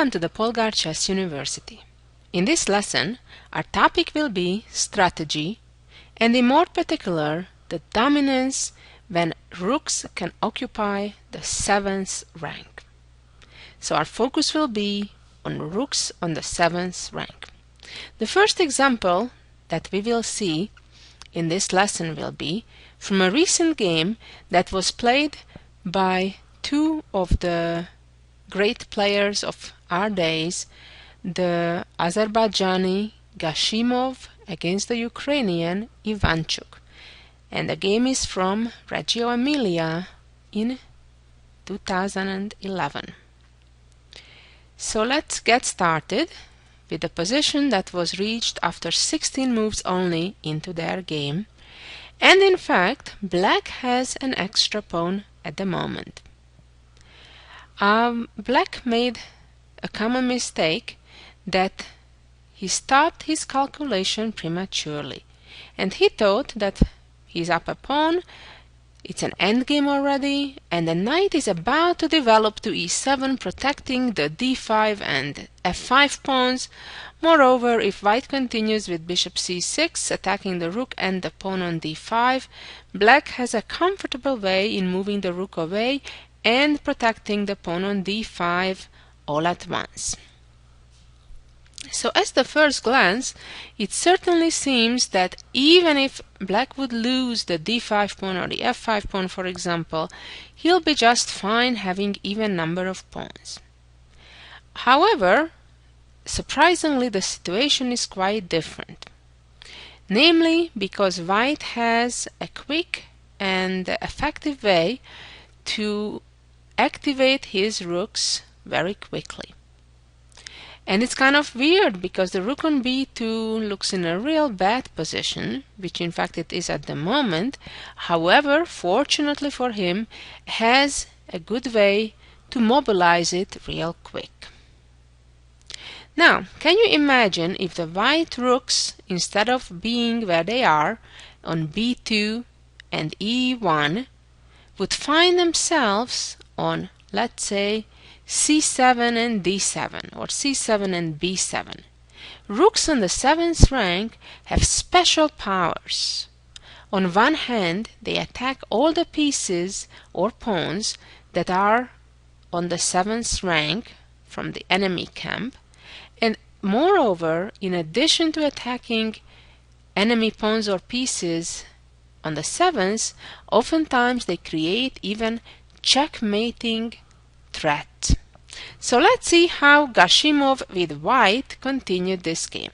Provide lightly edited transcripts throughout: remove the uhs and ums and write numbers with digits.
Welcome to the Polgar Chess University. In this lesson, our topic will be strategy, and in more particular, the dominance when rooks can occupy the 7th rank. So our focus will be on rooks on the 7th rank. The first example that we will see in this lesson will be from a recent game that was played by two of the great players of our days, the Azerbaijani Gashimov against the Ukrainian Ivanchuk. And the game is from Reggio Emilia in 2011. So let's get started with the position that was reached after 16 moves only into their game. And in fact, Black has an extra pawn at the moment. Black made a common mistake that he stopped his calculation prematurely, and he thought that he's up a pawn, it's an endgame already, and the knight is about to develop to e7, protecting the d5 and f5 pawns. Moreover, if white continues with bishop c6, attacking the rook and the pawn on d5, Black has a comfortable way in moving the rook away and protecting the pawn on d5 all at once. So as the first glance, it certainly seems that even if Black would lose the d5 pawn or the f5 pawn, for example, he'll be just fine having even number of pawns. However, surprisingly, the situation is quite different. Namely, because White has a quick and effective way to activate his rooks very quickly. And it's kind of weird because the rook on b2 looks in a real bad position, which in fact it is at the moment. However, fortunately for him, has a good way to mobilize it real quick. Now, can you imagine if the white rooks, instead of being where they are on b2 and e1, would find themselves on, let's say, c7 and d7, or c7 and b7. Rooks on the 7th rank have special powers. On one hand, they attack all the pieces or pawns that are on the 7th rank from the enemy camp, and moreover, in addition to attacking enemy pawns or pieces on the 7th, oftentimes they create even checkmating threat. So let's see how Gashimov with white continued this game.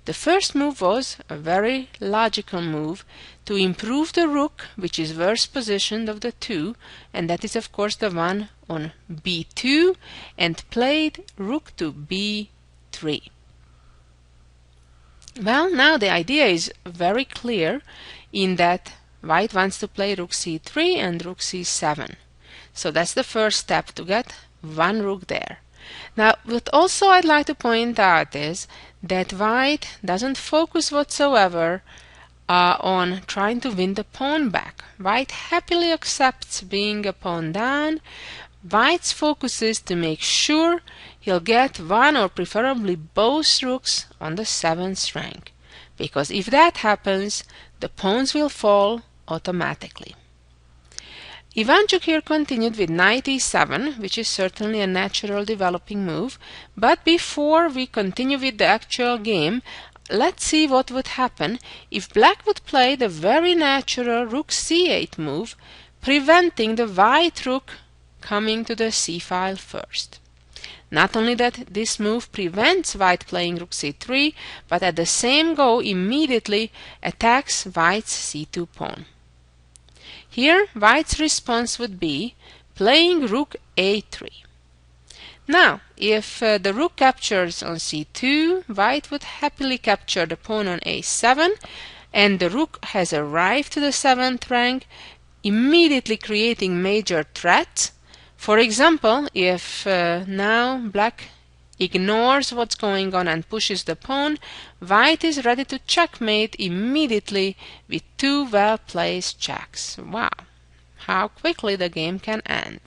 The first move was a very logical move to improve the rook, which is worst positioned of the two, and that is of course the one on b2, and played rook to b3. Well, now the idea is very clear in that white wants to play rook c3 and rook c7. So that's the first step, to get one rook there. Now, what also I'd like to point out is that white doesn't focus whatsoever on trying to win the pawn back. White happily accepts being a pawn down. White's focus is to make sure he'll get one or preferably both rooks on the 7th rank, because if that happens, the pawns will fall automatically. Ivanchuk here continued with knight e7, which is certainly a natural developing move, but before we continue with the actual game, let's see what would happen if Black would play the very natural rook c8 move, preventing the white rook coming to the c file first. Not only that this move prevents white playing rook c3, but at the same go immediately attacks white's c2 pawn. Here, white's response would be playing rook a3. Now, if the rook captures on c2, white would happily capture the pawn on a7, and the rook has arrived to the 7th rank, immediately creating major threats. For example, if now Black ignores what's going on and pushes the pawn, white is ready to checkmate immediately with two well-placed checks. Wow, how quickly the game can end.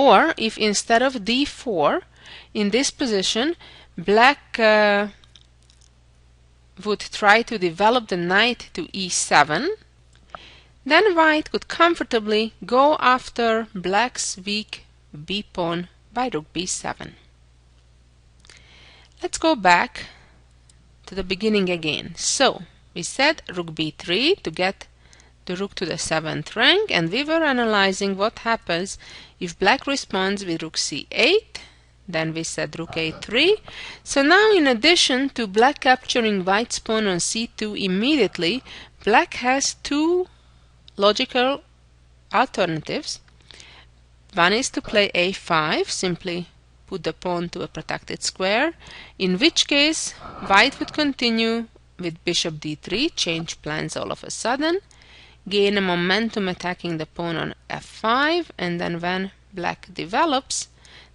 Or if instead of d4, in this position, black would try to develop the knight to e7, then white could comfortably go after black's weak b-pawn by rook b7. Let's go back to the beginning again. So, we said rook b3 to get the rook to the 7th rank, and we were analyzing what happens if black responds with rook c8. Then we said rook a3. So now, in addition to black capturing white's pawn on c2 immediately, black has two logical alternatives. One is to play a5, simply put the pawn to a protected square, in which case white would continue with bishop d3, change plans all of a sudden, gain a momentum attacking the pawn on f5, and then when black develops,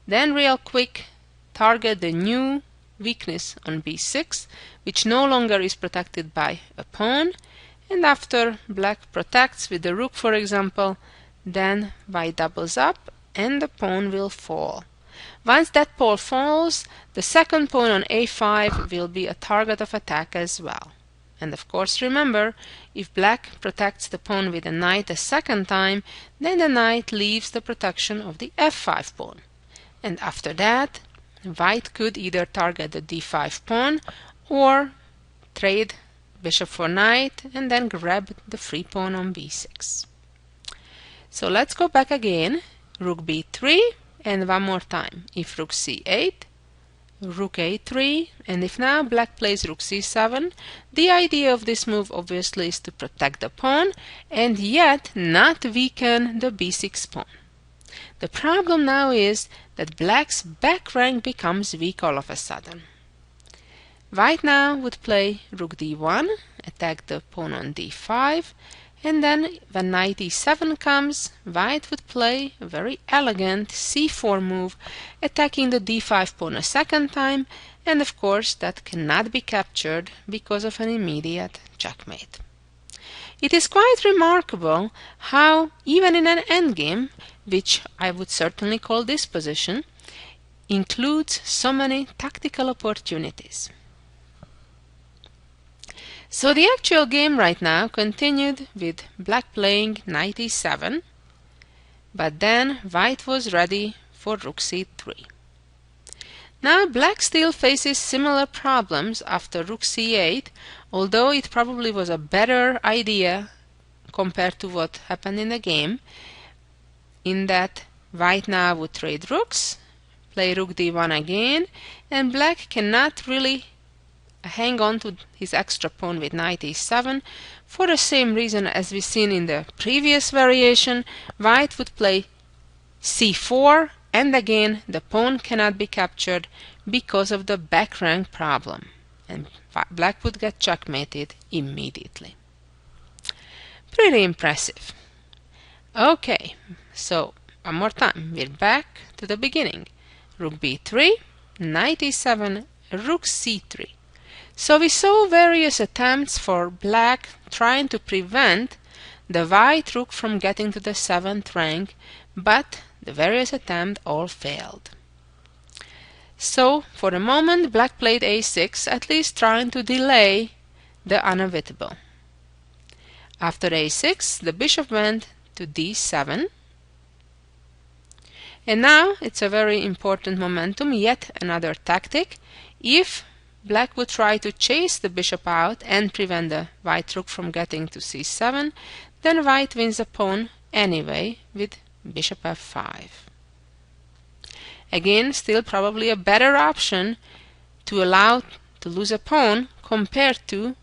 then real quick target the new weakness on b6, which no longer is protected by a pawn, and after black protects with the rook, for example, then white doubles up and the pawn will fall. Once that pawn falls, the second pawn on a5 will be a target of attack as well. And of course, remember, if black protects the pawn with a knight a second time, then the knight leaves the protection of the f5 pawn. And after that, white could either target the d5 pawn or trade bishop for knight and then grab the free pawn on b6. So let's go back again. Rook b3, and one more time. If rook c8, rook a3, and if now black plays rook c7, the idea of this move obviously is to protect the pawn and yet not weaken the b6 pawn. The problem now is that black's back rank becomes weak all of a sudden. White now would play rook d1, attack the pawn on d5, and then when knight e7 comes, white would play a very elegant c4 move, attacking the d5 pawn a second time, and of course that cannot be captured because of an immediate checkmate. It is quite remarkable how, even in an endgame, which I would certainly call this position, includes so many tactical opportunities. So the actual game right now continued with black playing knight e7, but then white was ready for rook c3. Now black still faces similar problems after rook c8, although it probably was a better idea compared to what happened in the game, in that white now would trade rooks, play rook d1 again, and black cannot really hang on to his extra pawn with knight e7 for the same reason as we've seen in the previous variation. White would play c4, and again the pawn cannot be captured because of the back rank problem, and black would get checkmated immediately. Pretty impressive. Okay, so one more time, we're back to the beginning. Rook b3, knight e7, rook c3. So we saw various attempts for black trying to prevent the white rook from getting to the 7th rank, but the various attempts all failed. So for the moment black played a6, at least trying to delay the inevitable. After a6, the bishop went to d7, and now it's a very important momentum, yet another tactic. If black would try to chase the bishop out and prevent the white rook from getting to c7, then white wins the pawn anyway with bishop f5. Again, still probably a better option to allow to lose a pawn compared to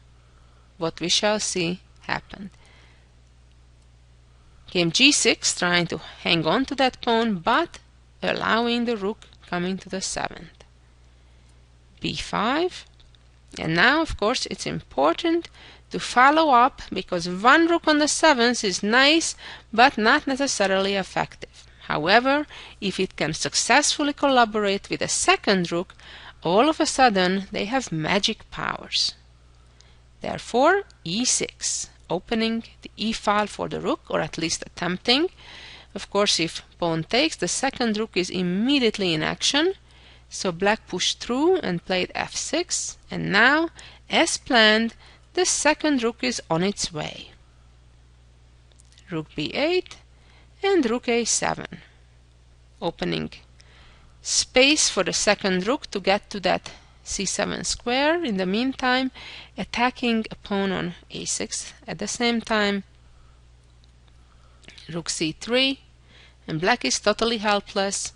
what we shall see happen. Came g6, trying to hang on to that pawn, but allowing the rook coming to the 7th. b5, and now of course it's important to follow up, because one rook on the 7th is nice but not necessarily effective. However, if it can successfully collaborate with a second rook, all of a sudden they have magic powers. Therefore e6, opening the e file for the rook, or at least attempting, Of course, if pawn takes, the second rook is immediately in action. So black pushed through and played f6, and now, as planned, the second rook is on its way. Rook b8 and rook a7, opening space for the second rook to get to that c7 square. In the meantime, attacking a pawn on a6 at the same time. Rook c3, and black is totally helpless,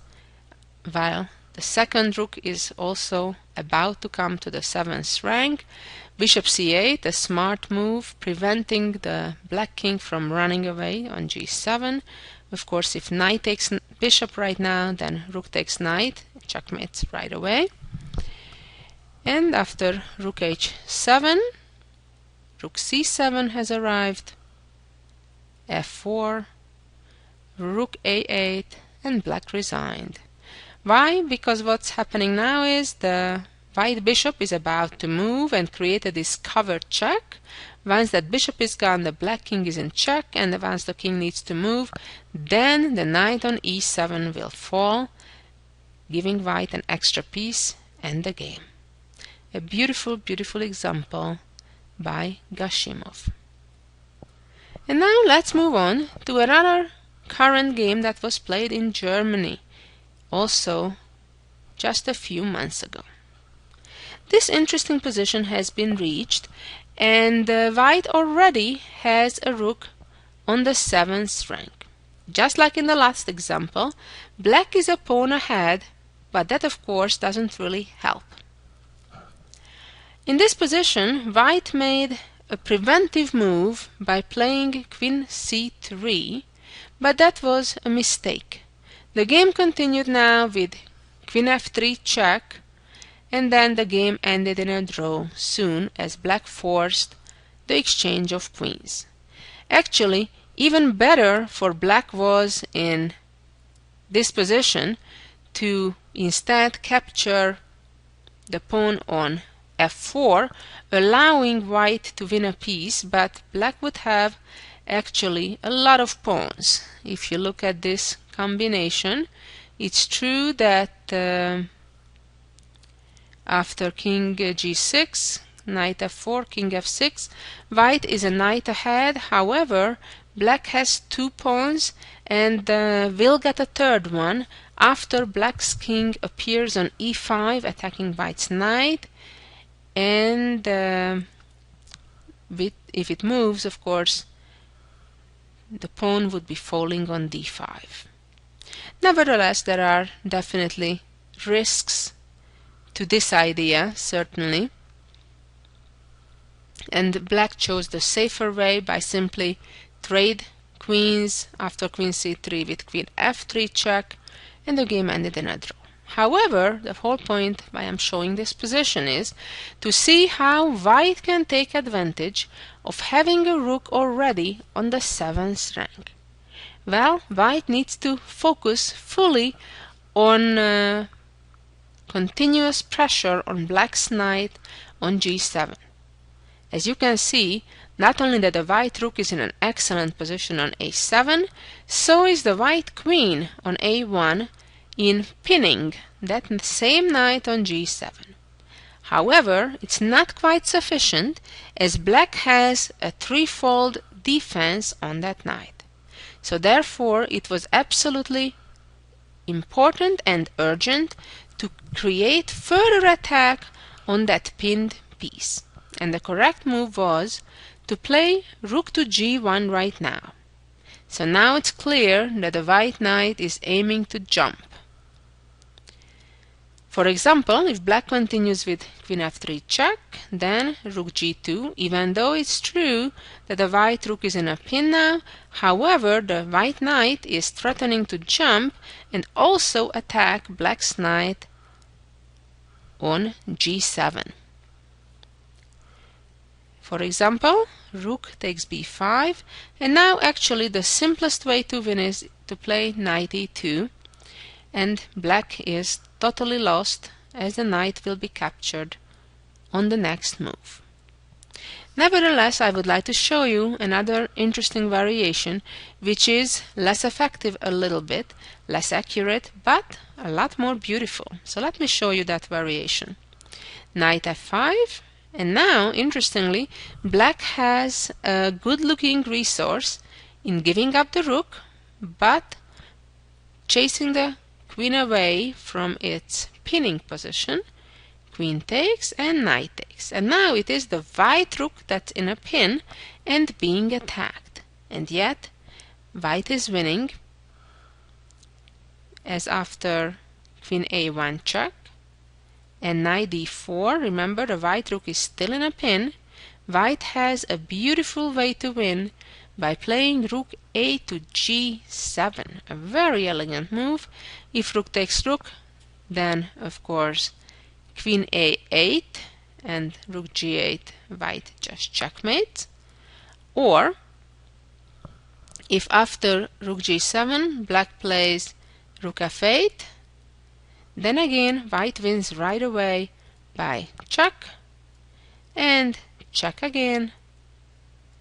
while the second rook is also about to come to the 7th rank. Bishop c8, a smart move, preventing the black king from running away on g7. Of course, if knight takes bishop right now, then rook takes knight, checkmate right away. And after rook h7, rook c7 has arrived, f4, rook a8, and black resigned. Why? Because what's happening now is the white bishop is about to move and create this covered check. Once that bishop is gone, the black king is in check, and once the king needs to move, then the knight on e7 will fall, giving white an extra piece and the game. A beautiful, beautiful example by Gashimov. And now let's move on to another current game that was played in Germany, also just a few months ago. This interesting position has been reached, and white already has a rook on the 7th rank. Just like in the last example, black is a pawn ahead, but that of course doesn't really help. In this position, white made a preventive move by playing queen c3, but that was a mistake. The game continued now with queen f3 check, and then the game ended in a draw soon as black forced the exchange of queens. Actually, even better for black was in this position to instead capture the pawn on f4, allowing white to win a piece, but black would have actually a lot of pawns. If you look at this combination, it's true that after king g6, knight f4, king f6, white is a knight ahead. However, black has 2 pawns and will get a third one after black's king appears on e5, attacking white's knight, and if it moves, of course, the pawn would be falling on d5. Nevertheless, there are definitely risks to this idea, certainly, and black chose the safer way by simply trade queens after queen c3 with queen f3 check, and the game ended in a draw. However, the whole point why I'm showing this position is to see how white can take advantage of having a rook already on the 7th rank. Well, white needs to focus fully on continuous pressure on black's knight on g7. As you can see, not only that the white rook is in an excellent position on a7, so is the white queen on a1 in pinning that same knight on g7. However, it's not quite sufficient, as black has a threefold defense on that knight. So therefore, it was absolutely important and urgent to create further attack on that pinned piece. And the correct move was to play rook to g1 right now. So now it's clear that the white knight is aiming to jump. For example, if black continues with queen f3 check, then rook g2, even though it's true that the white rook is in a pin now, however, the white knight is threatening to jump and also attack black's knight on g7. For example, rook takes b5, and now actually the simplest way to win is to play knight e2, and black is totally lost as the knight will be captured on the next move. Nevertheless, I would like to show you another interesting variation, which is less effective a little bit, less accurate, but a lot more beautiful. So let me show you that variation. Knight f5, and now, interestingly, black has a good-looking resource in giving up the rook, but chasing the queen away from its pinning position. Queen takes and knight takes. And now it is the white rook that's in a pin and being attacked. And yet, white is winning, as after queen a1 check and knight d4. Remember, the white rook is still in a pin. White has a beautiful way to win by playing rook a to g7. A very elegant move. If rook takes rook, then, of course, queen a8 and rook g8, white just checkmates. Or, if after rook g7, black plays rook f8, then again white wins right away by check and check again,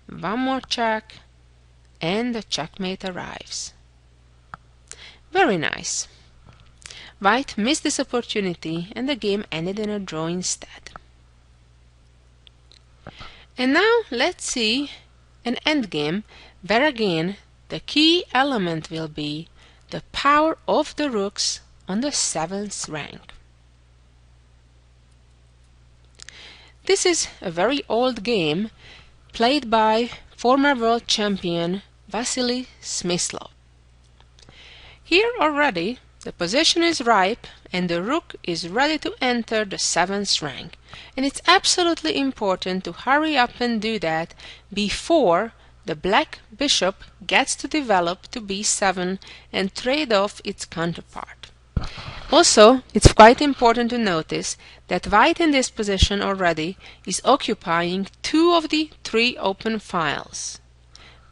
one more check, and the checkmate arrives. Very nice. White missed this opportunity and the game ended in a draw instead. And now let's see an endgame where again the key element will be the power of the rooks on the 7th rank. This is a very old game played by former world champion Vasily Smyslov. Here already the position is ripe and the rook is ready to enter the 7th rank, and it's absolutely important to hurry up and do that before the black bishop gets to develop to b7 and trade off its counterpart. Also, it's quite important to notice that white in this position already is occupying 2 of the 3 open files.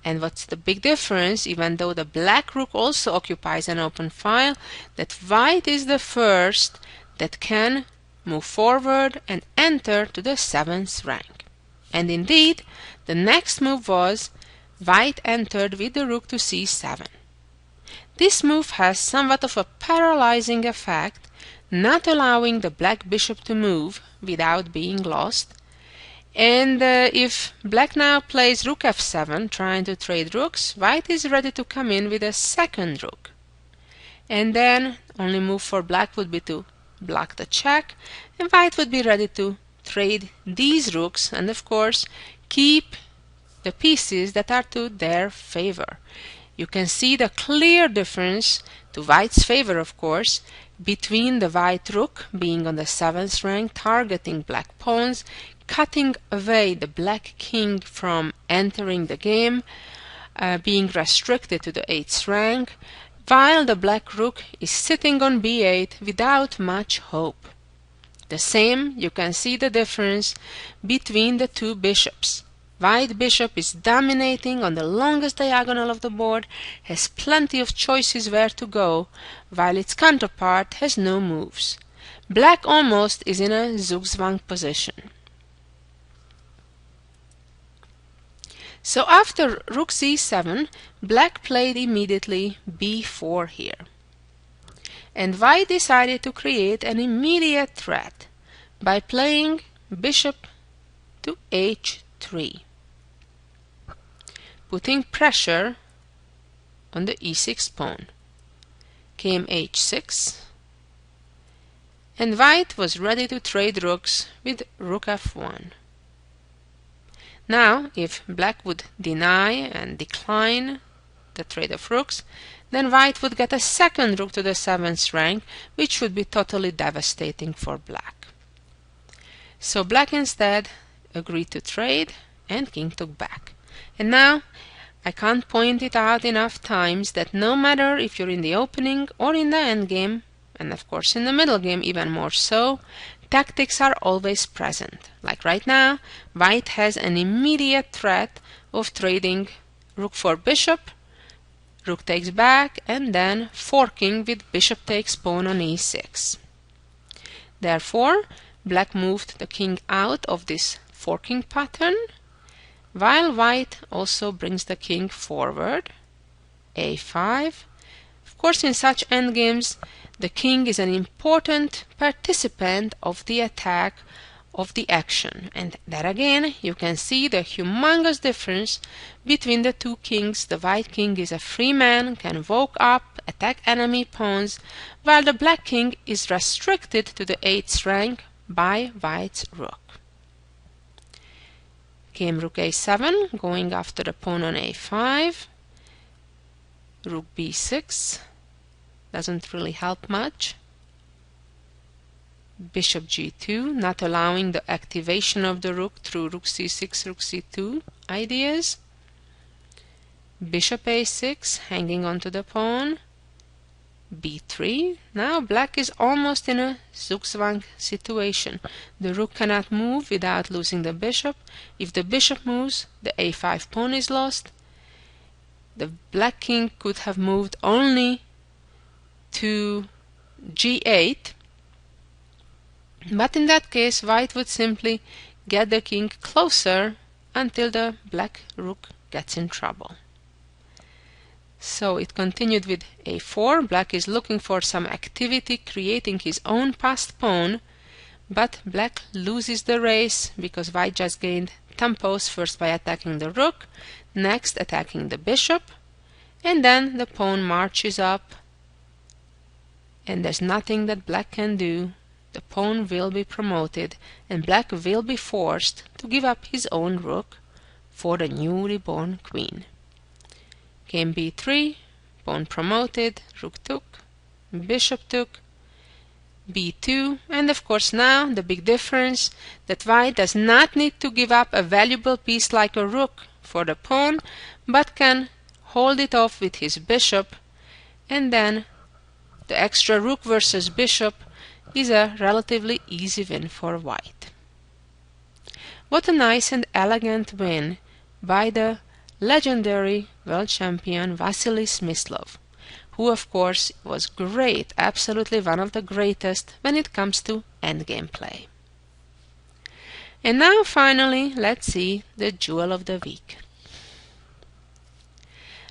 And what's the big difference, even though the black rook also occupies an open file, that white is the first that can move forward and enter to the 7th rank. And indeed, the next move was white entered with the rook to c7. This move has somewhat of a paralyzing effect, not allowing the black bishop to move without being lost. And if black now plays rook f7, trying to trade rooks, white is ready to come in with a second rook. And then only move for black would be to block the check, and white would be ready to trade these rooks and of course keep the pieces that are to their favor. You can see the clear difference, to white's favor of course, between the white rook being on the 7th rank, targeting black pawns, cutting away the black king from entering the game, being restricted to the 8th rank, while the black rook is sitting on b8 without much hope. The same, you can see the difference between the 2 bishops. White bishop is dominating on the longest diagonal of the board, has plenty of choices where to go, while its counterpart has no moves. Black almost is in a zugzwang position. So after rook c7, black played immediately b4 here. And white decided to create an immediate threat by playing bishop to h3, putting pressure on the e6 pawn. Came h6, and white was ready to trade rooks with rook f1. Now, if black would deny and decline the trade of rooks, then white would get a second rook to the 7th rank, which would be totally devastating for black. So black instead agreed to trade, and king took back. And now, I can't point it out enough times that no matter if you're in the opening or in the endgame, and of course in the middle game even more so, tactics are always present. Like right now, white has an immediate threat of trading rook for bishop, rook takes back, and then forking with bishop takes pawn on e6. Therefore, black moved the king out of this forking pattern, while white also brings the king forward. a5. Of course, in such endgames, the king is an important participant of the attack of the action, and there again you can see the humongous difference between the two kings. The white king is a free man, can walk up, attack enemy pawns, while the black king is restricted to the 8th rank by white's rook. Came rook a7, going after the pawn on a5. Rook b6 doesn't really help much. Bishop g2, not allowing the activation of the rook through rook c6, rook c2 ideas. Bishop a6, hanging onto the pawn. b3. Now black is almost in a Zugzwang situation. The rook cannot move without losing the bishop. If the bishop moves, the a5 pawn is lost. The black king could have moved only to g8, but in that case white would simply get the king closer until the black rook gets in trouble. So it continued with a4. Black is looking for some activity, creating his own passed pawn, but black loses the race because white just gained tempos, first by attacking the rook, next attacking the bishop, and then the pawn marches up, and there's nothing that black can do. The pawn will be promoted, and black will be forced to give up his own rook for the newly born queen. Came b3, pawn promoted, rook took, bishop took, b2, and of course now the big difference that white does not need to give up a valuable piece like a rook for the pawn, but can hold it off with his bishop, and then the extra rook versus bishop is a relatively easy win for white. What a nice and elegant win by the legendary world champion Vasily Smyslov, who of course was great, absolutely one of the greatest when it comes to endgame play. And now finally, let's see the jewel of the week.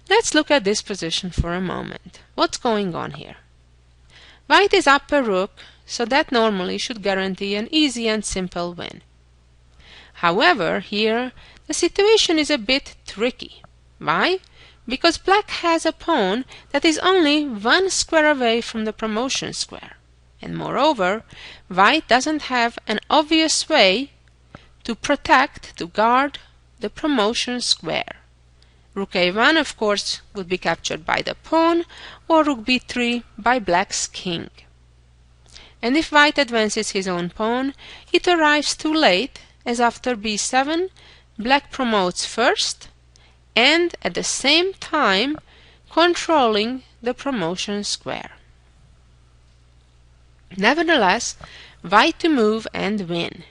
Let's look at this position for a moment. What's going on here? White is up a rook, so that normally should guarantee an easy and simple win. However, here the situation is a bit tricky. Why? Because black has a pawn that is only one square away from the promotion square. And moreover, white doesn't have an obvious way to protect, to guard the promotion square. Rook a1, of course, would be captured by the pawn, or rook b3 by black's king. And if white advances his own pawn, it arrives too late, as after b7, black promotes first, and at the same time controlling the promotion square. Nevertheless, white to move and win.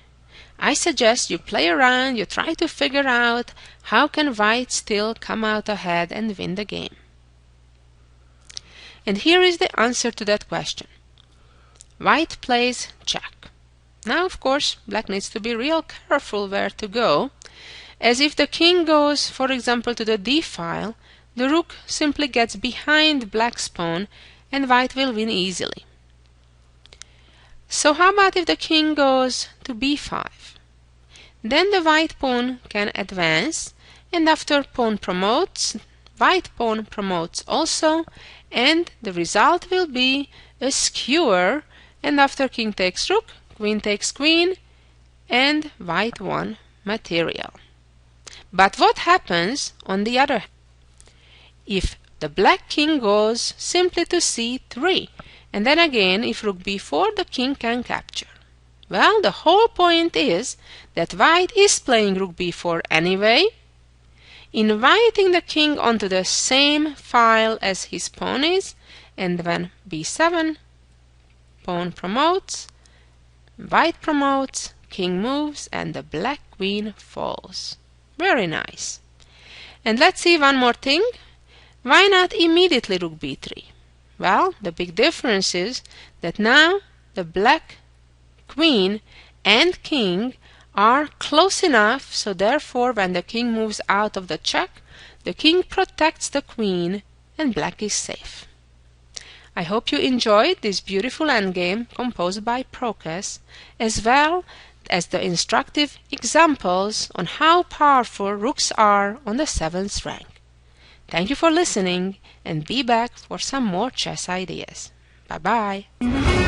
I suggest you play around, you try to figure out how can white still come out ahead and win the game. And here is the answer to that question. White plays check. Now, of course, black needs to be real careful where to go, as if the king goes, for example, to the d file, the rook simply gets behind black's pawn and white will win easily. So how about if the king goes to b5? Then the white pawn can advance, and after pawn promotes, white pawn promotes also, and the result will be a skewer, and after king takes rook, queen takes queen, and white won material. But what happens on the other hand? If the black king goes simply to c3, and then again if rook b4, the king can capture. Well, the whole point is that white is playing rook b4 anyway, inviting the king onto the same file as his pawn is, and when b7, pawn promotes, white promotes, king moves, and the black queen falls. Very nice. And let's see one more thing. Why not immediately rook b3? Well, the big difference is that now the black queen and king are close enough, so therefore when the king moves out of the check, the king protects the queen and black is safe. I hope you enjoyed this beautiful endgame composed by Procas, as well as the instructive examples on how powerful rooks are on the 7th rank. Thank you for listening, and be back for some more chess ideas. Bye-bye.